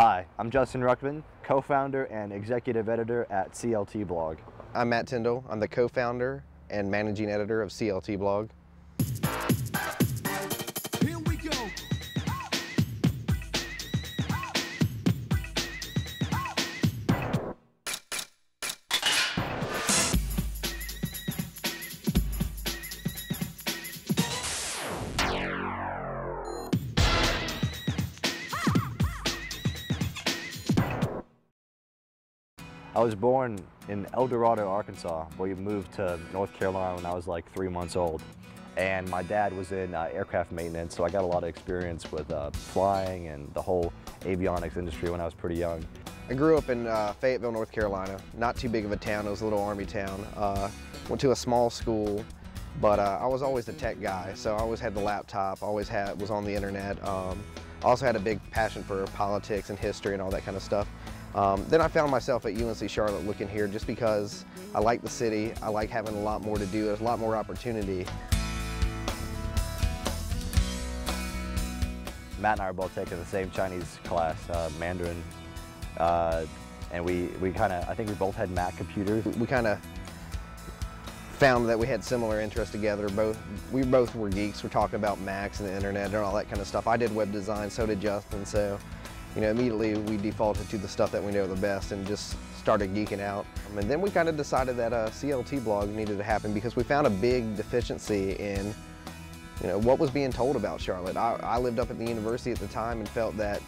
Hi, I'm Justin Ruckman, co-founder and executive editor at CLT Blog. I'm Matt Tyndall. I'm the co-founder and managing editor of CLT Blog. Here we go. I was born in El Dorado, Arkansas, but we moved to North Carolina when I was like 3 months old. And my dad was in aircraft maintenance, so I got a lot of experience with flying and the whole avionics industry when I was pretty young. I grew up in Fayetteville, North Carolina. Not too big of a town, it was a little army town. Went to a small school, but I was always the tech guy, so I always had the laptop, was on the internet. Also had a big passion for politics and history and all that kind of stuff. Then I found myself at UNC Charlotte looking here just because I like the city, I like having a lot more to do, there's a lot more opportunity. Matt and I are both taking the same Chinese class, Mandarin, and I think we both had Mac computers. We kind of found that we had similar interests together. We both were geeks. We're talking about Macs and the internet and all that kind of stuff. I did web design, so did Justin, so immediately we defaulted to the stuff that we know the best and just started geeking out. And then we kind of decided that a CLT blog needed to happen because we found a big deficiency in what was being told about Charlotte. I lived up at the university at the time and felt that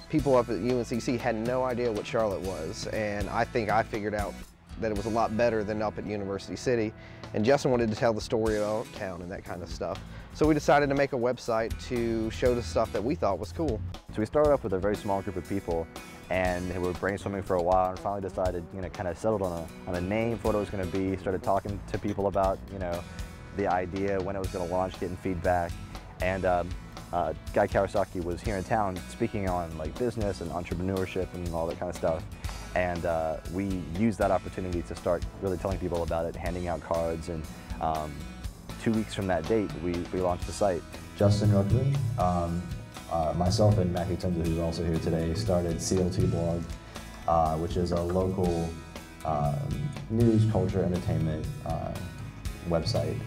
people up at UNCC had no idea what Charlotte was, and I think I figured out that it was a lot better than up at University City, and Justin wanted to tell the story of town and that kind of stuff. So we decided to make a website to show the stuff that we thought was cool. So we started off with a very small group of people, and we were brainstorming for a while and finally decided, kind of settled on a name for what it was going to be, started talking to people about, the idea, when it was going to launch, getting feedback. And Guy Kawasaki was here in town speaking on business and entrepreneurship and all that kind of stuff. And we used that opportunity to start really telling people about it, handing out cards, and 2 weeks from that date, we launched the site. Justin Ruckman, myself and Matthew Tyndall, who's also here today, started CLT Blog, which is a local news, culture, entertainment website.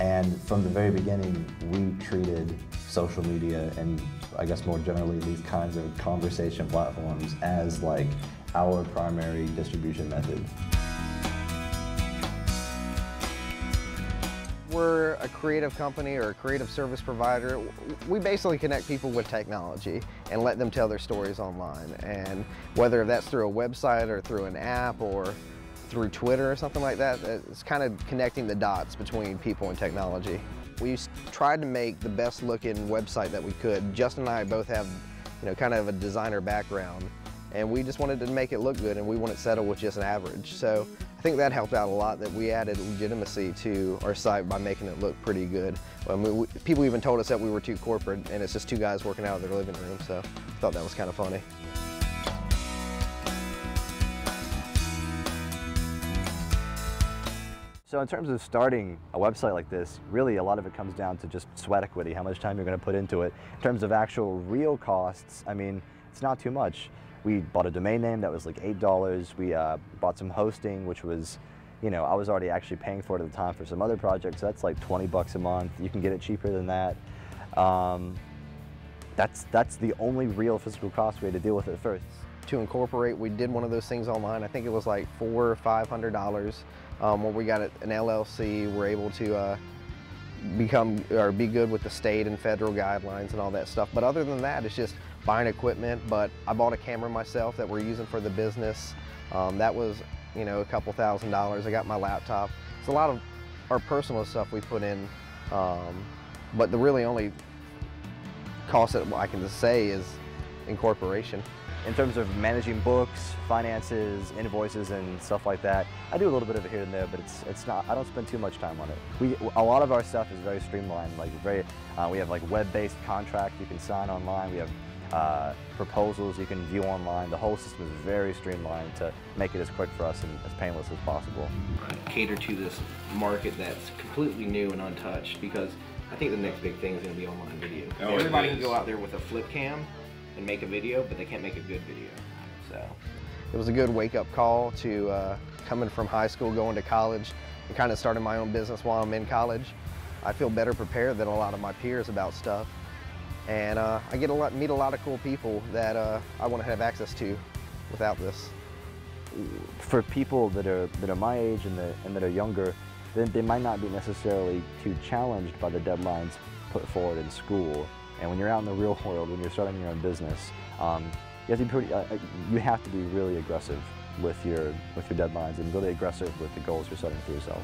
And from the very beginning, we treated social media and I guess more generally these kinds of conversation platforms as our primary distribution method. We're a creative company or a creative service provider. We basically connect people with technology and let them tell their stories online. And whether that's through a website or through an app or through Twitter or something like that, it's kind of connecting the dots between people and technology. We tried to make the best looking website that we could. Justin and I both have, kind of a designer background, and we just wanted to make it look good, and we wouldn't settle with just an average. So I think that helped out a lot, that we added legitimacy to our site by making it look pretty good. People even told us that we were too corporate, and it's just two guys working out of their living room, so I thought that was kind of funny. So in terms of starting a website like this, really a lot of it comes down to just sweat equity, how much time you're going to put into it. In terms of actual real costs, it's not too much. We bought a domain name that was like $8. We bought some hosting, which was, I was already actually paying for it at the time for some other projects. So that's like 20 bucks a month. You can get it cheaper than that. That's the only real physical cost we had to deal with at first. To incorporate, we did one of those things online. I think it was like $400 or $500, where we got an LLC. We're able to be good with the state and federal guidelines and all that stuff. But other than that, it's just buying equipment. But I bought a camera myself that we're using for the business. That was, a couple $1,000s. I got my laptop. It's a lot of our personal stuff we put in, but the really only cost that I can just say is incorporation. In terms of managing books, finances, invoices, and stuff like that, I do a little bit of it here and there, but it's not. I don't spend too much time on it. A lot of our stuff is very streamlined. We have web-based contracts you can sign online. We have proposals you can view online. The whole system is very streamlined to make it as quick for us and as painless as possible. Cater to this market that's completely new and untouched, because I think the next big thing is going to be online video. Everybody can go out there with a flip cam and make a video, but they can't make a good video. So it was a good wake-up call to coming from high school, going to college, and kind of starting my own business while I'm in college. I feel better prepared than a lot of my peers about stuff, and I get meet a lot of cool people that I want to have access to without this. For people that are my age and that are younger, then they might not be necessarily too challenged by the deadlines put forward in school. And when you're out in the real world, when you're starting your own business, you have to be really aggressive with your deadlines and really aggressive with the goals you're setting for yourself.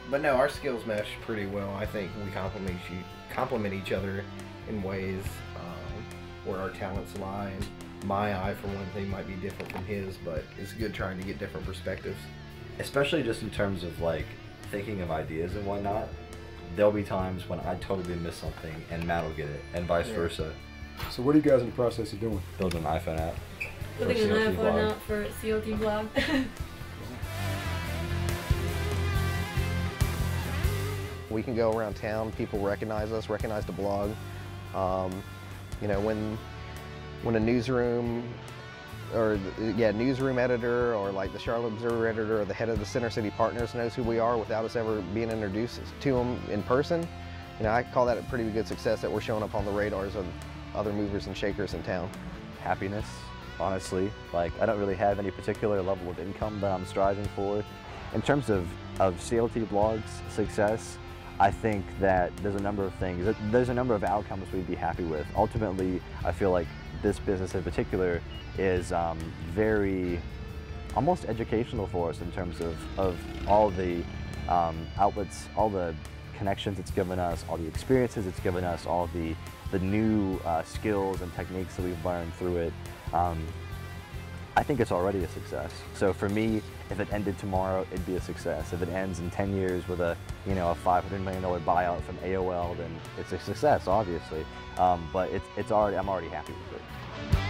But no, our skills mesh pretty well. I think we complement each other in ways where our talents lie. And my eye, for one thing, might be different from his, but it's good trying to get different perspectives. Especially just in terms of like thinking of ideas and whatnot. There'll be times when I totally miss something and Matt will get it, and vice versa. So what are you guys in the process of doing? Building an iPhone app. Building an iPhone app for CLT Blog. We can go around town, people recognize us, recognize the blog. You know, when a newsroom newsroom editor or like the Charlotte Observer editor or the head of the Center City Partners knows who we are without us ever being introduced to them in person, you know, I call that a pretty good success that we're showing up on the radars of other movers and shakers in town. Happiness, honestly. Like, I don't really have any particular level of income that I'm striving for. In terms of CLT Blog's success, I think that there's a number of things, there's a number of outcomes we'd be happy with. Ultimately, I feel like this business in particular is very, almost educational for us in terms of all the outlets, all the connections it's given us, all the experiences it's given us, all the new skills and techniques that we've learned through it. I think it's already a success. So for me, if it ended tomorrow, it'd be a success. If it ends in 10 years with a $500 million buyout from AOL, then it's a success, obviously. But I'm already happy with it.